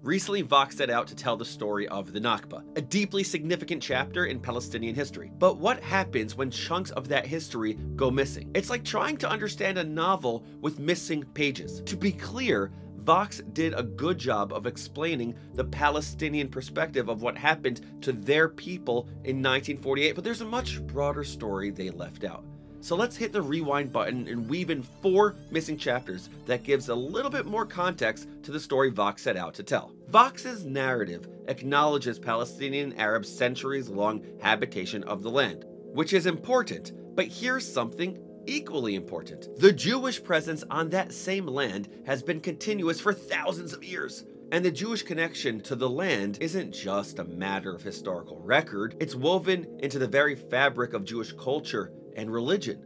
Recently, Vox set out to tell the story of the Nakba, a deeply significant chapter in Palestinian history. But what happens when chunks of that history go missing? It's like trying to understand a novel with missing pages. To be clear, Vox did a good job of explaining the Palestinian perspective of what happened to their people in 1948, but there's a much broader story they left out. So let's hit the rewind button and weave in 4 missing chapters that gives a little bit more context to the story Vox set out to tell. Vox's narrative acknowledges Palestinian Arabs' centuries-long habitation of the land, which is important, but here's something equally important. The Jewish presence on that same land has been continuous for thousands of years. And the Jewish connection to the land isn't just a matter of historical record, it's woven into the very fabric of Jewish culture and religion.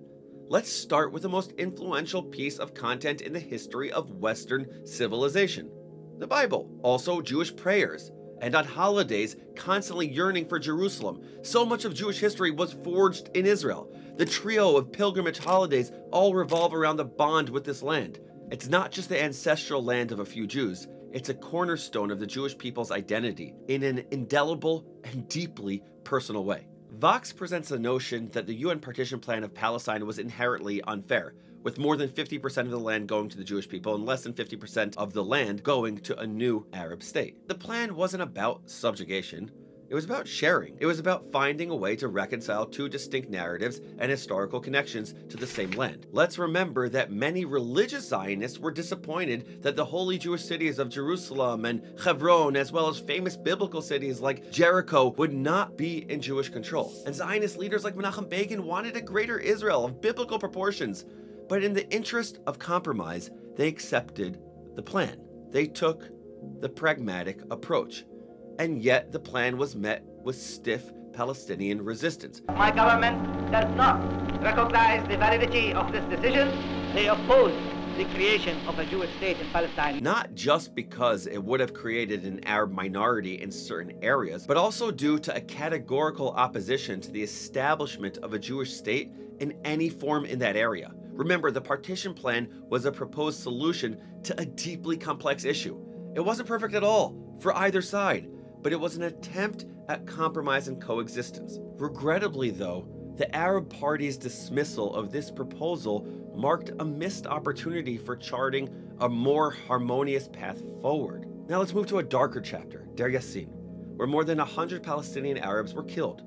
Let's start with the most influential piece of content in the history of Western civilization, the Bible. Also Jewish prayers, and on holidays, constantly yearning for Jerusalem. So much of Jewish history was forged in Israel. The trio of pilgrimage holidays all revolve around the bond with this land. It's not just the ancestral land of a few Jews, it's a cornerstone of the Jewish people's identity in an indelible and deeply personal way. Vox presents the notion that the UN Partition Plan of Palestine was inherently unfair, with more than 50% of the land going to the Jewish people and less than 50% of the land going to a new Arab state. The plan wasn't about subjugation, it was about sharing. It was about finding a way to reconcile 2 distinct narratives and historical connections to the same land. Let's remember that many religious Zionists were disappointed that the holy Jewish cities of Jerusalem and Hebron, as well as famous biblical cities like Jericho, would not be in Jewish control. And Zionist leaders like Menachem Begin wanted a greater Israel of biblical proportions. But in the interest of compromise, they accepted the plan. They took the pragmatic approach. And yet the plan was met with stiff Palestinian resistance. My government does not recognize the validity of this decision. They oppose the creation of a Jewish state in Palestine. Not just because it would have created an Arab minority in certain areas, but also due to a categorical opposition to the establishment of a Jewish state in any form in that area. Remember, the partition plan was a proposed solution to a deeply complex issue. It wasn't perfect at all for either side, but it was an attempt at compromise and coexistence. Regrettably though, the Arab party's dismissal of this proposal marked a missed opportunity for charting a more harmonious path forward. Now let's move to a darker chapter, Deir Yassin, where more than 100 Palestinian Arabs were killed.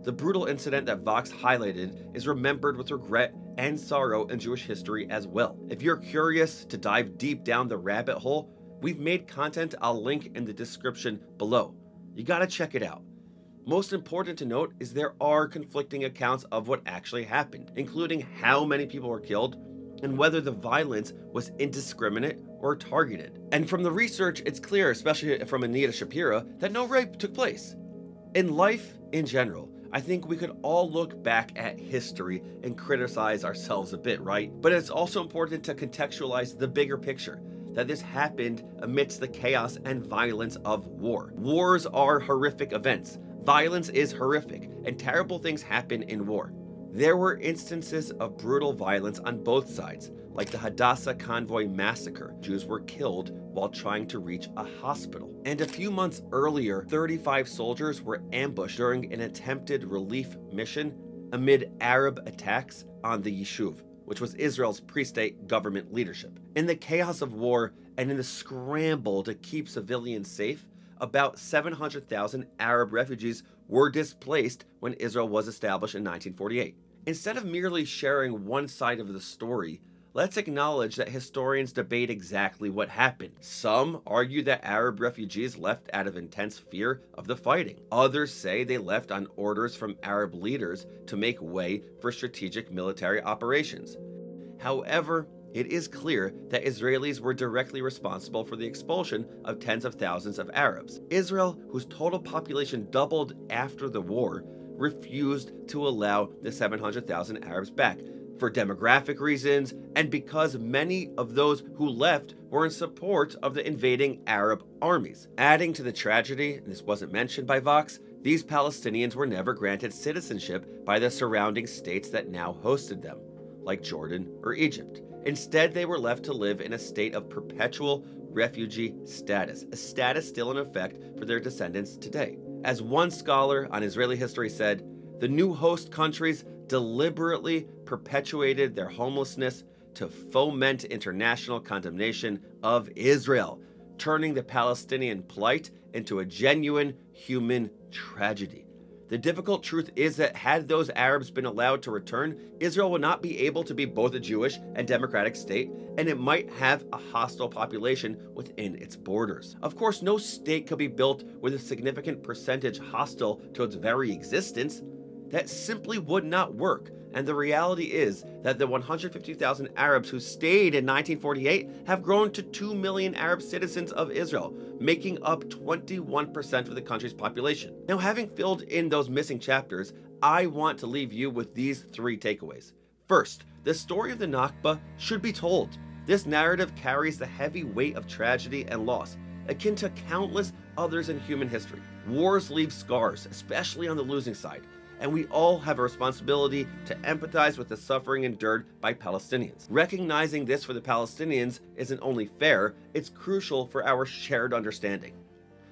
The brutal incident that Vox highlighted is remembered with regret and sorrow in Jewish history as well. If you're curious to dive deep down the rabbit hole, we've made content I'll link in the description below. You gotta check it out. Most important to note is there are conflicting accounts of what actually happened, including how many people were killed and whether the violence was indiscriminate or targeted. And from the research, it's clear, especially from Anita Shapira, that no rape took place. In life in general, I think we could all look back at history and criticize ourselves a bit, right? But it's also important to contextualize the bigger picture, that this happened amidst the chaos and violence of war. Wars are horrific events. Violence is horrific, and terrible things happen in war. There were instances of brutal violence on both sides, like the Hadassah convoy massacre. Jews were killed while trying to reach a hospital. And a few months earlier, 35 soldiers were ambushed during an attempted relief mission amid Arab attacks on the Yishuv, which was Israel's pre-state government leadership. In the chaos of war and in the scramble to keep civilians safe, about 700,000 Arab refugees were displaced when Israel was established in 1948. Instead of merely sharing one side of the story, let's acknowledge that historians debate exactly what happened. Some argue that Arab refugees left out of intense fear of the fighting. Others say they left on orders from Arab leaders to make way for strategic military operations. However, it is clear that Israelis were directly responsible for the expulsion of tens of thousands of Arabs. Israel, whose total population doubled after the war, refused to allow the 700,000 Arabs back, for demographic reasons, and because many of those who left were in support of the invading Arab armies. Adding to the tragedy, and this wasn't mentioned by Vox, these Palestinians were never granted citizenship by the surrounding states that now hosted them, like Jordan or Egypt. Instead, they were left to live in a state of perpetual refugee status, a status still in effect for their descendants today. As one scholar on Israeli history said, the new host countries deliberately perpetuated their homelessness to foment international condemnation of Israel, turning the Palestinian plight into a genuine human tragedy. The difficult truth is that had those Arabs been allowed to return, Israel would not be able to be both a Jewish and democratic state, and it might have a hostile population within its borders. Of course, no state could be built with a significant percentage hostile to its very existence. That simply would not work. And the reality is that the 150,000 Arabs who stayed in 1948 have grown to 2 million Arab citizens of Israel, making up 21% of the country's population. Now, having filled in those missing chapters, I want to leave you with these 3 takeaways. First, the story of the Nakba should be told. This narrative carries the heavy weight of tragedy and loss, akin to countless others in human history. Wars leave scars, especially on the losing side, and we all have a responsibility to empathize with the suffering endured by Palestinians. Recognizing this for the Palestinians isn't only fair, it's crucial for our shared understanding.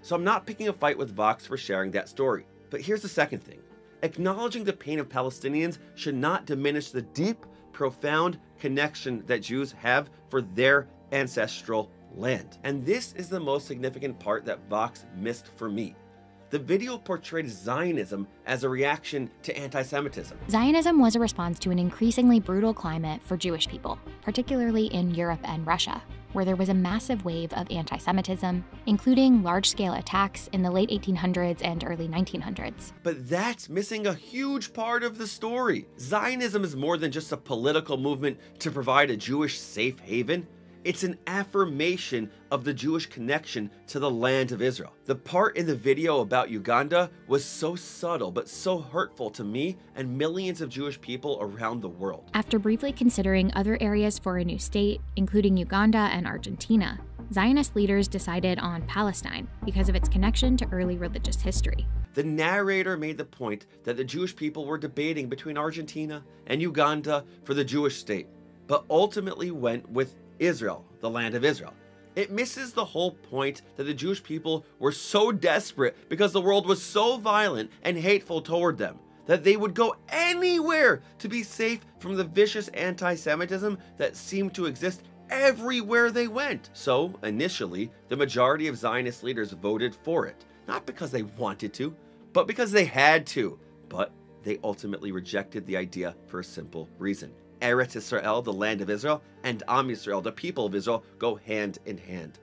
So I'm not picking a fight with Vox for sharing that story. But here's the second thing. Acknowledging the pain of Palestinians should not diminish the deep, profound connection that Jews have for their ancestral land. And this is the most significant part that Vox missed for me. The video portrayed Zionism as a reaction to anti-Semitism. Zionism was a response to an increasingly brutal climate for Jewish people, particularly in Europe and Russia, where there was a massive wave of anti-Semitism, including large-scale attacks in the late 1800s and early 1900s. But that's missing a huge part of the story. Zionism is more than just a political movement to provide a Jewish safe haven. It's an affirmation of the Jewish connection to the land of Israel. The part in the video about Uganda was so subtle but so hurtful to me and millions of Jewish people around the world. After briefly considering other areas for a new state, including Uganda and Argentina, Zionist leaders decided on Palestine because of its connection to early religious history. The narrator made the point that the Jewish people were debating between Argentina and Uganda for the Jewish state, but ultimately went with Israel, the land of Israel. It misses the whole point that the Jewish people were so desperate because the world was so violent and hateful toward them that they would go anywhere to be safe from the vicious anti-Semitism that seemed to exist everywhere they went. So, initially, the majority of Zionist leaders voted for it, not because they wanted to, but because they had to. But they ultimately rejected the idea for a simple reason. Eretz Israel, the land of Israel, and Am Yisrael, the people of Israel, go hand in hand.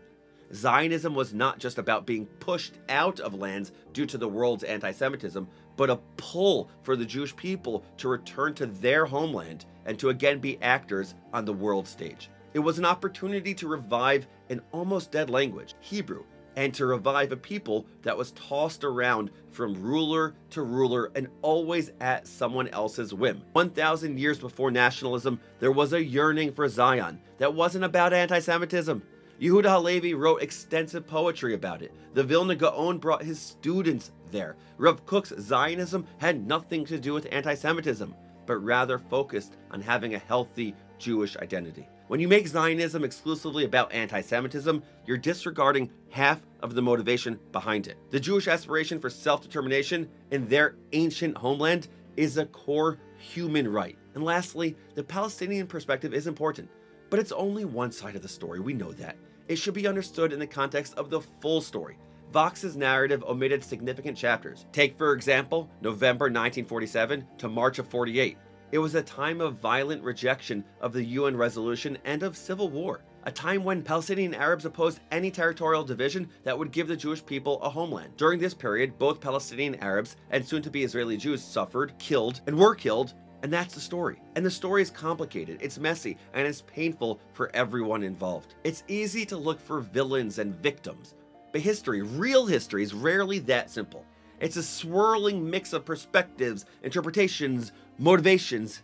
Zionism was not just about being pushed out of lands due to the world's anti-Semitism, but a pull for the Jewish people to return to their homeland and to again be actors on the world stage. It was an opportunity to revive an almost dead language, Hebrew, and to revive a people that was tossed around from ruler to ruler and always at someone else's whim. 1,000 years before nationalism, there was a yearning for Zion that wasn't about anti-Semitism. Yehuda Halevi wrote extensive poetry about it. The Vilna Gaon brought his students there. Rav Kook's Zionism had nothing to do with anti-Semitism, but rather focused on having a healthy Jewish identity. When you make Zionism exclusively about anti-Semitism, you're disregarding half of the motivation behind it. The Jewish aspiration for self-determination in their ancient homeland is a core human right. And lastly, the Palestinian perspective is important, but it's only one side of the story. We know that. It should be understood in the context of the full story. Vox's narrative omitted significant chapters. Take, for example, November 1947 to March of 48. It was a time of violent rejection of the UN resolution and of civil war, a time when Palestinian Arabs opposed any territorial division that would give the Jewish people a homeland. During this period, both Palestinian Arabs and soon-to-be Israeli Jews suffered, killed, and were killed, and that's the story. And the story is complicated, it's messy, and it's painful for everyone involved. It's easy to look for villains and victims, but history, real history, is rarely that simple. It's a swirling mix of perspectives, interpretations, motivations,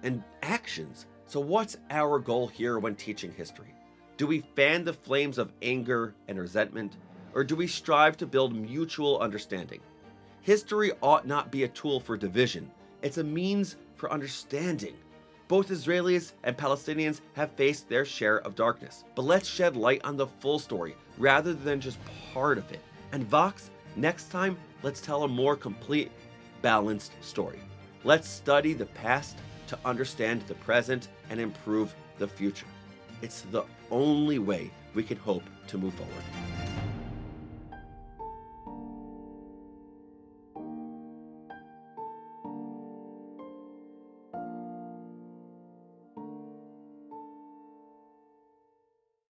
and actions. So what's our goal here when teaching history? Do we fan the flames of anger and resentment, or do we strive to build mutual understanding? History ought not be a tool for division. It's a means for understanding. Both Israelis and Palestinians have faced their share of darkness, but let's shed light on the full story rather than just part of it. And Vox, next time, let's tell a more complete, balanced story. Let's study the past to understand the present and improve the future. It's the only way we can hope to move forward.